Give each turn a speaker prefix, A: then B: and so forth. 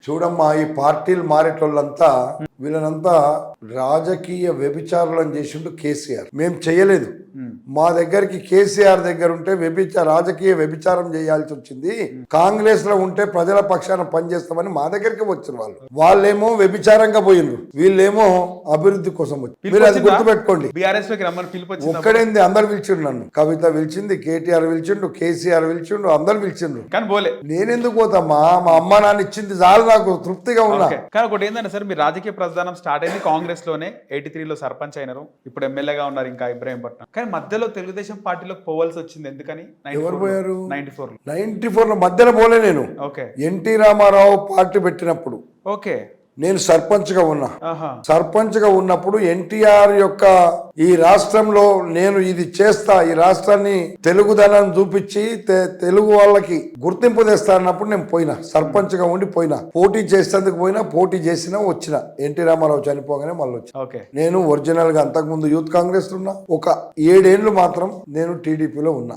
A: చూడమ్మా, ఈ పార్టీలు మారేటోళ్ళంతా వీళ్ళనంతా రాజకీయ వ్యభిచారులను చేసిండు కేసీఆర్. మేము చేయలేదు. మా దగ్గరికి కేసీఆర్ దగ్గర ఉంటే రాజకీయ వ్యభిచారం చేయాల్సి వచ్చింది. కాంగ్రెస్ లో ఉంటే ప్రజల పక్షాన పనిచేస్తామని మా దగ్గరికి వచ్చిన వాళ్ళేమో వ్యభిచారంగా పోయిండ్రు, వీళ్ళేమో అభివృద్ధి కోసం వచ్చి. మీరు అది గుర్తుపెట్టుకోండి. ఒక్కడేంది, అందరు పిలిచిండు. నన్ను కవిత పిలిచింది, కేటీఆర్ పిలిచిండు, కేసీఆర్ పిలిచిండు, అందరు పిలిచిండ్రు. నేనెందుకు పోతామా? మా అమ్మ నాన్న ఇచ్చింది చాలు, నాకు తృప్తిగా ఉన్నా.
B: కానీ ఒకటి ఏంటంటే సార్, మీ రాజకీయ ప్రస్థానం స్టార్ట్ అయింది కాంగ్రెస్ లోనే. 83లో సర్పంచ్ అయినారు, ఇప్పుడు ఎమ్మెల్యేగా ఉన్నారు ఇంకా ఇబ్రాహీంపట్నం. కానీ మధ్యలో తెలుగుదేశం పార్టీలోకి పోవాల్సి వచ్చింది. ఎందుకని?
A: ఎవరు పోయారు?
B: 94లో
A: మధ్యలో పోలే నేను. ఎన్టీ రామారావు పార్టీ పెట్టినప్పుడు నేను సర్పంచ్ గా ఉన్నా. సర్పంచ్ గా ఉన్నప్పుడు ఎన్టీఆర్ యొక్క ఈ రాష్ట్రంలో నేను ఇది చేస్తా, ఈ రాష్ట్రాన్ని తెలుగుదనం చూపించి తెలుగు వాళ్ళకి గుర్తింపు తెస్తా అన్నప్పుడు నేను పోయినా. సర్పంచ్ గా ఉండి పోయినా, పోటీ చేసేందుకు పోయినా, పోటీ చేసినా వచ్చిన. ఎన్టీ రామారావు చనిపోగానే మళ్ళీ వచ్చి నేను ఒరిజినల్ గా అంతకుముందు యూత్ కాంగ్రెస్ లో ఉన్నా. ఒక 7 ఏళ్లు మాత్రం నేను టీడీపీలో ఉన్నా.